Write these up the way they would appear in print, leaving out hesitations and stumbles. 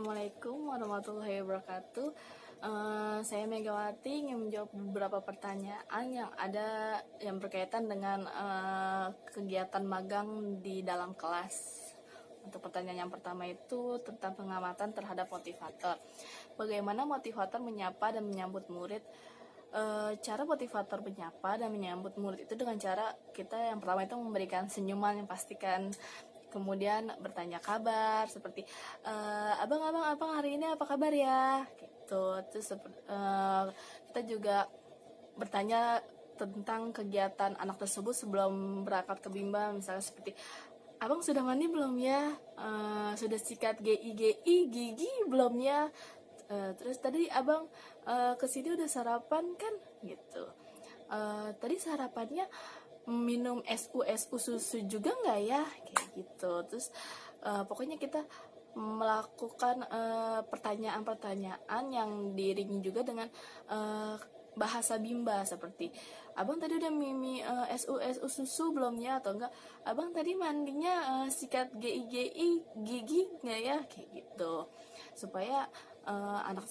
Assalamualaikum warahmatullahi wabarakatuh. Saya Megawati ingin menjawab beberapa pertanyaan yang ada yang berkaitan dengan kegiatan magang di dalam kelas. Untuk pertanyaan yang pertama itu tentang pengamatan terhadap motivator. Bagaimana motivator menyapa dan menyambut murid? Cara motivator menyapa dan menyambut murid itu dengan cara kita yang pertama itu memberikan senyuman yang pastikan, kemudian bertanya kabar seperti abang hari ini apa kabar ya gitu. Terus kita juga bertanya tentang kegiatan anak tersebut sebelum berangkat ke bimbel, misalnya seperti abang sudah mandi belum ya, sudah sikat gigi belum ya, terus tadi abang kesini udah sarapan kan gitu, tadi sarapannya minum SU susu juga nggak ya kayak gitu. Terus pokoknya kita melakukan pertanyaan-pertanyaan yang diiringi juga dengan bahasa bimba seperti abang tadi udah mimi SU susu belum ya, atau enggak abang tadi mandinya sikat gigi nggak ya kayak gitu, supaya anak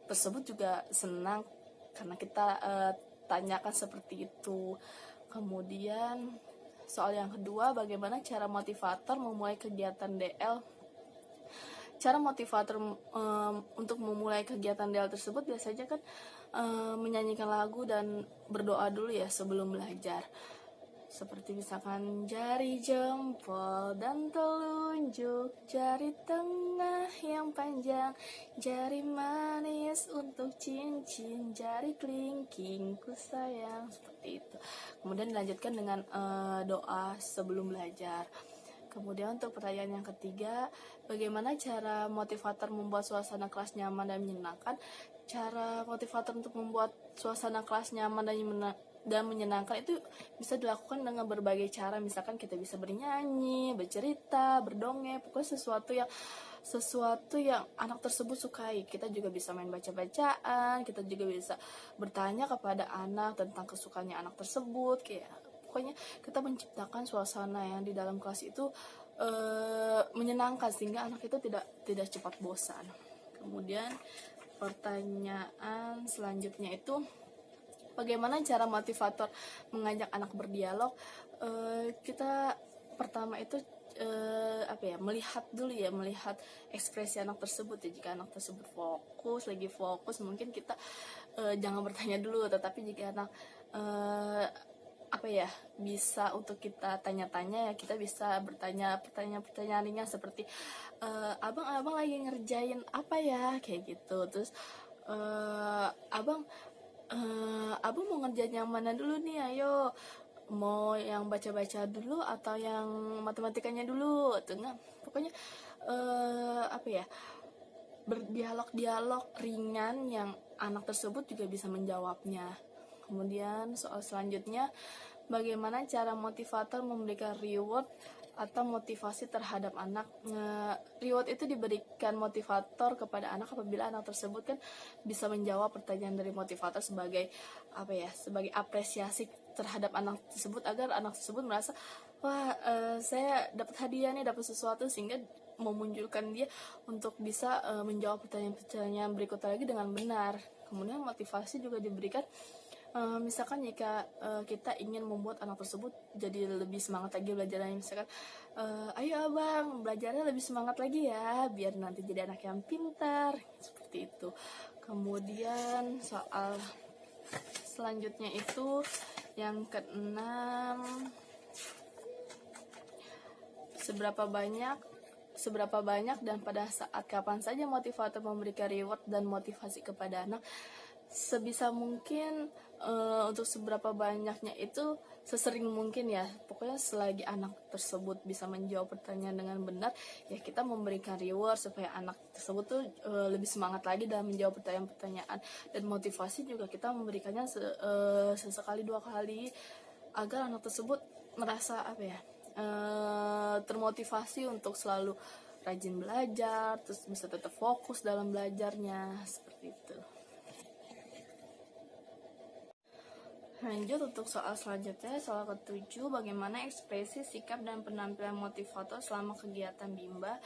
tersebut juga senang karena kita tanyakan seperti itu. Kemudian soal yang kedua, bagaimana cara motivator memulai kegiatan DL? Cara motivator untuk memulai kegiatan DL tersebut biasanya kan menyanyikan lagu dan berdoa dulu ya sebelum belajar. Seperti misalkan jari jempol dan telunjuk, jari tengah yang panjang, jari manis untuk cincin, jari kelingking ku sayang, seperti itu. Kemudian dilanjutkan dengan doa sebelum belajar. Kemudian untuk pertanyaan yang ketiga, bagaimana cara motivator membuat suasana kelas nyaman dan menyenangkan? Cara motivator untuk membuat suasana kelas nyaman dan menyenangkan itu bisa dilakukan dengan berbagai cara. Misalkan kita bisa bernyanyi, bercerita, berdongeng, pokoknya sesuatu yang anak tersebut sukai. Kita juga bisa main baca-bacaan, kita juga bisa bertanya kepada anak tentang kesukaannya anak tersebut. Kayak pokoknya kita menciptakan suasana yang di dalam kelas itu menyenangkan sehingga anak itu tidak cepat bosan. Kemudian pertanyaan selanjutnya itu, bagaimana cara motivator mengajak anak berdialog? Kita pertama itu melihat dulu ya, melihat ekspresi anak tersebut ya. Jika anak tersebut lagi fokus, mungkin kita jangan bertanya dulu, tetapi jika anak bisa untuk kita tanya-tanya ya, kita bisa bertanya pertanyaan ringan seperti abang lagi ngerjain apa ya kayak gitu. Terus abang mau ngerjain yang mana dulu nih, ayo mau yang baca-baca dulu atau yang matematikanya dulu, atau enggak pokoknya berdialog ringan yang anak tersebut juga bisa menjawabnya. Kemudian soal selanjutnya, bagaimana cara motivator memberikan reward atau motivasi terhadap anak? Reward itu diberikan motivator kepada anak apabila anak tersebut kan bisa menjawab pertanyaan dari motivator sebagai sebagai apresiasi terhadap anak tersebut, agar anak tersebut merasa wah, saya dapat hadiah nih, dapat sesuatu, sehingga memunculkan dia untuk bisa menjawab pertanyaan-pertanyaan berikutnya lagi dengan benar. Kemudian motivasi juga diberikan misalkan jika kita ingin membuat anak tersebut jadi lebih semangat lagi belajarnya, misalkan ayo abang belajarnya lebih semangat lagi ya biar nanti jadi anak yang pintar, seperti itu. Kemudian soal selanjutnya itu yang keenam, seberapa banyak dan pada saat kapan saja motivator memberikan reward dan motivasi kepada anak? Sebisa mungkin untuk seberapa banyaknya itu sesering mungkin ya. Pokoknya selagi anak tersebut bisa menjawab pertanyaan dengan benar, ya kita memberikan reward supaya anak tersebut tuh lebih semangat lagi dalam menjawab pertanyaan-pertanyaan. Dan motivasi juga kita memberikannya sesekali 2 kali agar anak tersebut merasa termotivasi untuk selalu rajin belajar, terus bisa tetap fokus dalam belajarnya, seperti itu. Lanjut untuk soal selanjutnya, soal ke-7, bagaimana ekspresi, sikap, dan penampilan motivator selama kegiatan bimba?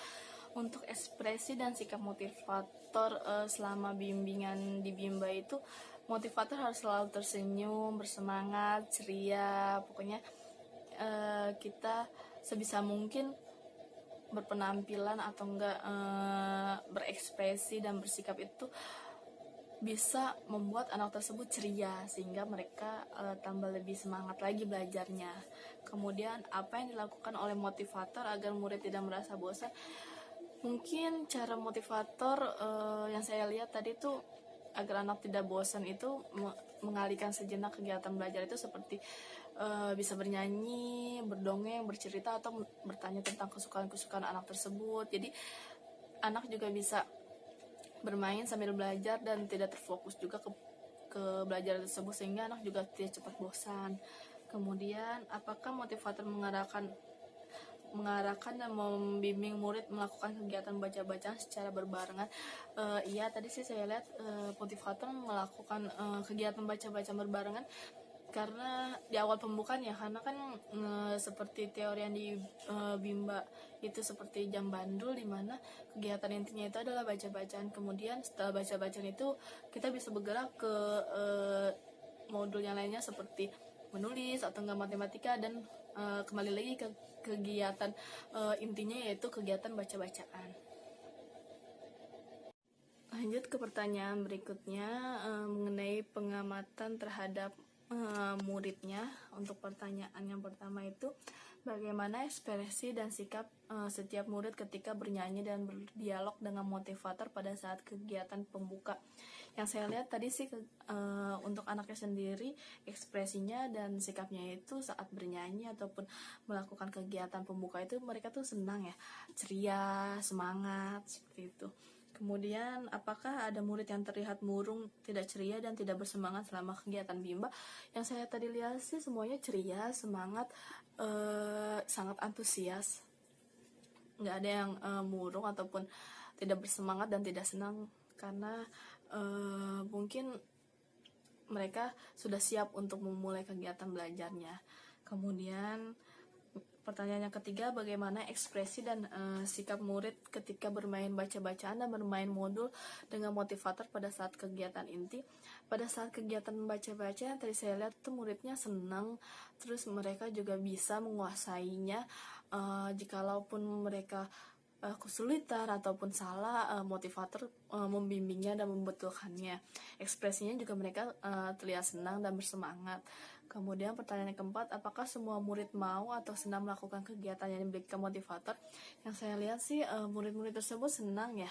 Untuk ekspresi dan sikap motivator selama bimbingan di Bimba itu, motivator harus selalu tersenyum, bersemangat, ceria. Pokoknya kita sebisa mungkin berpenampilan atau enggak berekspresi dan bersikap itu bisa membuat anak tersebut ceria sehingga mereka tambah lebih semangat lagi belajarnya. Kemudian apa yang dilakukan oleh motivator agar murid tidak merasa bosan? Mungkin cara motivator yang saya lihat tadi tuh agar anak tidak bosan itu mengalihkan sejenak kegiatan belajar itu seperti bisa bernyanyi, berdongeng, bercerita, atau bertanya tentang kesukaan-kesukaan anak tersebut. Jadi anak juga bisa bermain sambil belajar dan tidak terfokus juga ke belajar tersebut sehingga anak juga tidak cepat bosan. Kemudian apakah motivator mengarahkan dan membimbing murid melakukan kegiatan baca-bacaan secara berbarengan? Iya, tadi sih saya lihat motivator melakukan kegiatan baca-bacaan berbarengan karena di awal pembukaan ya, karena kan seperti teori yang di Bimba itu seperti jam bandul, dimana kegiatan intinya itu adalah baca-bacaan. Kemudian setelah baca-bacaan itu kita bisa bergerak ke modul yang lainnya seperti menulis atau enggak matematika, dan kembali lagi ke kegiatan intinya yaitu kegiatan baca-bacaan. Lanjut ke pertanyaan berikutnya mengenai pengamatan terhadap muridnya. Untuk pertanyaan yang pertama itu, bagaimana ekspresi dan sikap setiap murid ketika bernyanyi dan berdialog dengan motivator pada saat kegiatan pembuka? Yang saya lihat tadi sih untuk anaknya sendiri, ekspresinya dan sikapnya itu saat bernyanyi ataupun melakukan kegiatan pembuka itu mereka tuh senang ya, ceria, semangat, seperti itu. Kemudian apakah ada murid yang terlihat murung, tidak ceria, dan tidak bersemangat selama kegiatan Bimba? Yang saya tadi lihat sih semuanya ceria, semangat, sangat antusias. Nggak ada yang murung ataupun tidak bersemangat dan tidak senang, karena mungkin mereka sudah siap untuk memulai kegiatan belajarnya. Kemudian pertanyaan yang ketiga, bagaimana ekspresi dan sikap murid ketika bermain baca-bacaan dan bermain modul dengan motivator pada saat kegiatan inti? Pada saat kegiatan baca-baca yang tadi saya lihat tuh muridnya senang, terus mereka juga bisa menguasainya. Jikalaupun mereka kesulitan ataupun salah, motivator membimbingnya dan membetulkannya. Ekspresinya juga mereka terlihat senang dan bersemangat. Kemudian pertanyaan yang keempat, apakah semua murid mau atau senang melakukan kegiatan yang diberikan motivator? Yang saya lihat sih murid-murid tersebut senang ya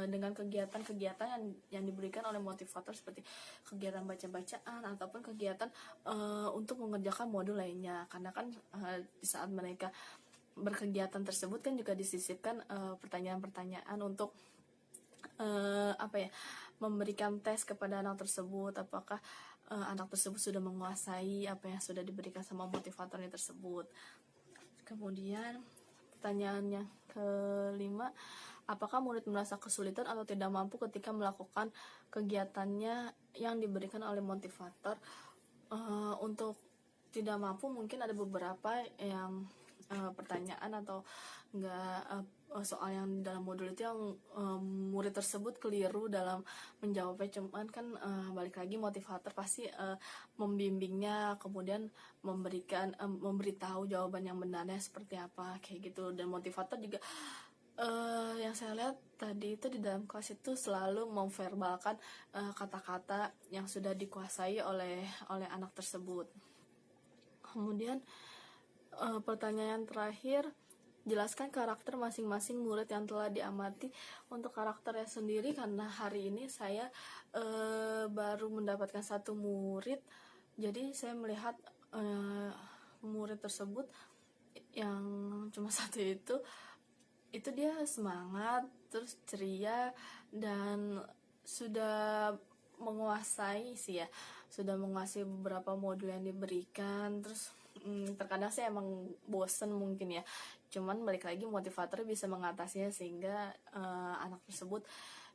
dengan kegiatan-kegiatan yang diberikan oleh motivator, seperti kegiatan baca-bacaan ataupun kegiatan untuk mengerjakan modul lainnya. Karena kan di saat mereka berkegiatan tersebut kan juga disisipkan pertanyaan-pertanyaan untuk memberikan tes kepada anak tersebut, apakah anak tersebut sudah menguasai apa yang sudah diberikan sama motivatornya tersebut. Kemudian pertanyaannya kelima, apakah murid merasa kesulitan atau tidak mampu ketika melakukan kegiatannya yang diberikan oleh motivator? Untuk tidak mampu mungkin ada beberapa yang pertanyaan atau enggak soal yang dalam modul itu yang murid tersebut keliru dalam menjawabnya. Cuman kan balik lagi motivator pasti membimbingnya, kemudian memberitahu jawaban yang benarnya seperti apa, kayak gitu. Dan motivator juga yang saya lihat tadi itu di dalam kelas itu selalu memverbalkan kata-kata yang sudah dikuasai oleh anak tersebut. Kemudian pertanyaan terakhir, jelaskan karakter masing-masing murid yang telah diamati. Untuk karakternya sendiri, karena hari ini saya baru mendapatkan satu murid, jadi saya melihat murid tersebut yang cuma satu itu dia semangat, terus ceria, dan sudah menguasai beberapa modul yang diberikan. Terus terkadang saya emang bosen mungkin ya, cuman balik lagi motivator bisa mengatasinya sehingga anak tersebut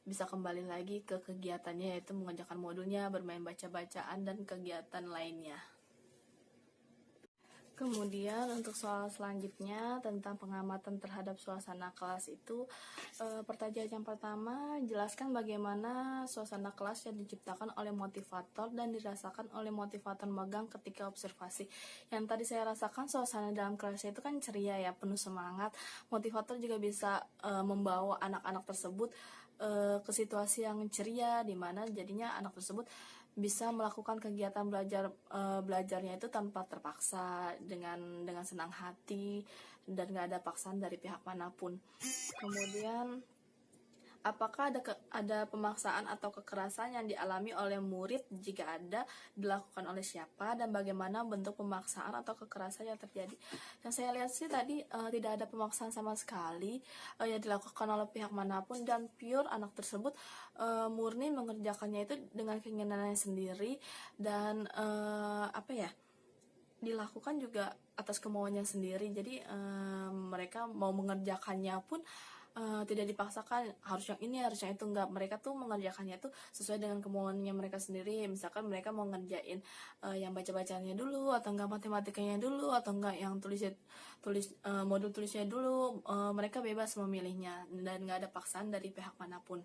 bisa kembali lagi ke kegiatannya, yaitu mengerjakan modulnya, bermain baca-bacaan, dan kegiatan lainnya. Kemudian untuk soal selanjutnya tentang pengamatan terhadap suasana kelas itu, pertanyaan yang pertama, jelaskan bagaimana suasana kelas yang diciptakan oleh motivator dan dirasakan oleh motivator magang ketika observasi. Yang tadi saya rasakan suasana dalam kelas itu kan ceria ya, penuh semangat. Motivator juga bisa membawa anak-anak tersebut ke situasi yang ceria, di mana jadinya anak tersebut bisa melakukan kegiatan belajarnya itu tanpa terpaksa, dengan senang hati dan nggak ada paksaan dari pihak manapun. Kemudian, apakah ada pemaksaan atau kekerasan yang dialami oleh murid? Jika ada, dilakukan oleh siapa dan bagaimana bentuk pemaksaan atau kekerasan yang terjadi? Yang saya lihat sih tadi tidak ada pemaksaan sama sekali yang dilakukan oleh pihak manapun, dan pure anak tersebut murni mengerjakannya itu dengan keinginannya sendiri, dan dilakukan juga atas kemauannya sendiri. Jadi mereka mau mengerjakannya pun tidak dipaksakan harus yang ini harus yang itu, enggak. Mereka tuh mengerjakannya tuh sesuai dengan kemauannya mereka sendiri. Misalkan mereka mau ngerjain yang baca-bacanya dulu, atau enggak matematikanya dulu, atau enggak yang modul tulisnya dulu, mereka bebas memilihnya dan enggak ada paksaan dari pihak manapun.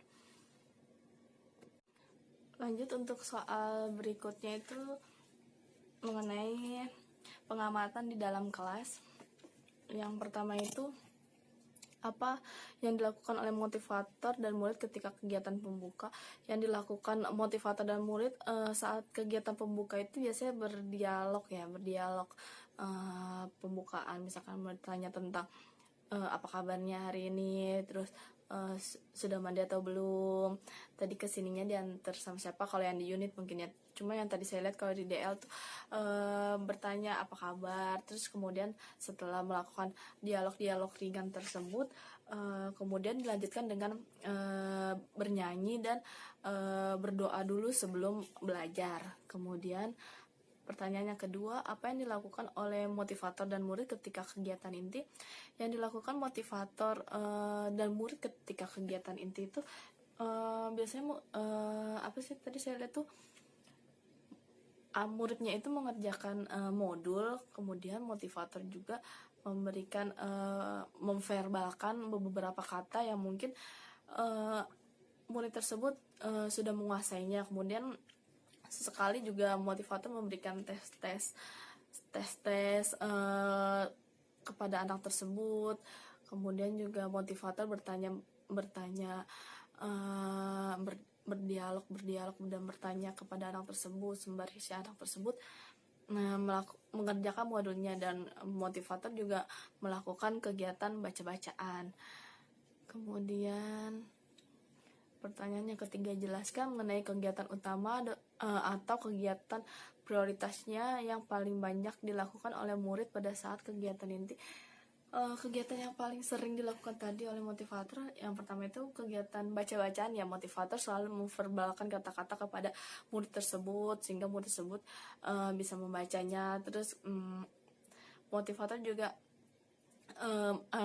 Lanjut untuk soal berikutnya itu mengenai pengamatan di dalam kelas. Yang pertama itu, apa yang dilakukan oleh motivator dan murid ketika kegiatan pembuka? Yang dilakukan motivator dan murid saat kegiatan pembuka itu biasanya berdialog, pembukaan. Misalkan bertanya tentang apa kabarnya hari ini, terus sudah mandi atau belum, tadi kesininya diantar sama siapa, kalau yang di unit mungkin ya. Cuma yang tadi saya lihat kalau di DL tuh bertanya apa kabar, terus kemudian setelah melakukan dialog-dialog ringan tersebut, kemudian dilanjutkan dengan bernyanyi dan berdoa dulu sebelum belajar. Kemudian pertanyaan yang kedua, apa yang dilakukan oleh motivator dan murid ketika kegiatan inti? Yang dilakukan motivator dan murid ketika kegiatan inti itu biasanya tadi saya lihat tuh muridnya itu mengerjakan modul, kemudian motivator juga memberikan memverbalkan beberapa kata yang mungkin murid tersebut sudah menguasainya. Kemudian sesekali juga motivator memberikan tes kepada anak tersebut. Kemudian juga motivator berdialog dan bertanya kepada anak tersebut sembari si anak tersebut mengerjakan modulnya, dan motivator juga melakukan kegiatan baca-bacaan. Kemudian pertanyaan yang ketiga, jelaskan mengenai kegiatan utama atau kegiatan prioritasnya yang paling banyak dilakukan oleh murid pada saat kegiatan inti. Kegiatan yang paling sering dilakukan tadi oleh motivator, yang pertama itu kegiatan baca-bacaan ya. Motivator selalu memverbalkan kata-kata kepada murid tersebut sehingga murid tersebut bisa membacanya. Terus motivator juga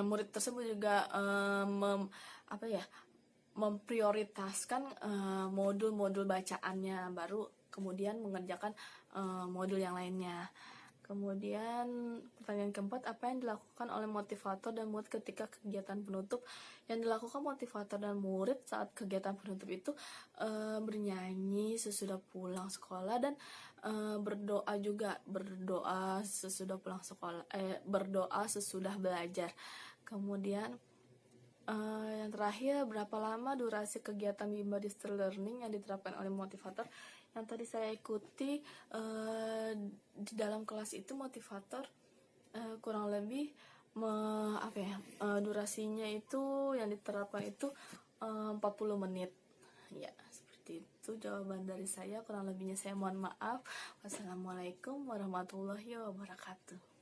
murid tersebut juga memprioritaskan modul-modul bacaannya, baru kemudian mengerjakan modul yang lainnya. Kemudian pertanyaan keempat, apa yang dilakukan oleh motivator dan murid ketika kegiatan penutup? Yang dilakukan motivator dan murid saat kegiatan penutup itu bernyanyi sesudah pulang sekolah, dan berdoa sesudah pulang sekolah, berdoa sesudah belajar. Kemudian yang terakhir, berapa lama durasi kegiatan Bimba Distance Learning yang diterapkan oleh motivator? Yang tadi saya ikuti di dalam kelas itu motivator kurang lebih durasinya itu yang diterapkan itu 40 menit. Ya, seperti itu jawaban dari saya. Kurang lebihnya saya mohon maaf. Wassalamualaikum warahmatullahi wabarakatuh.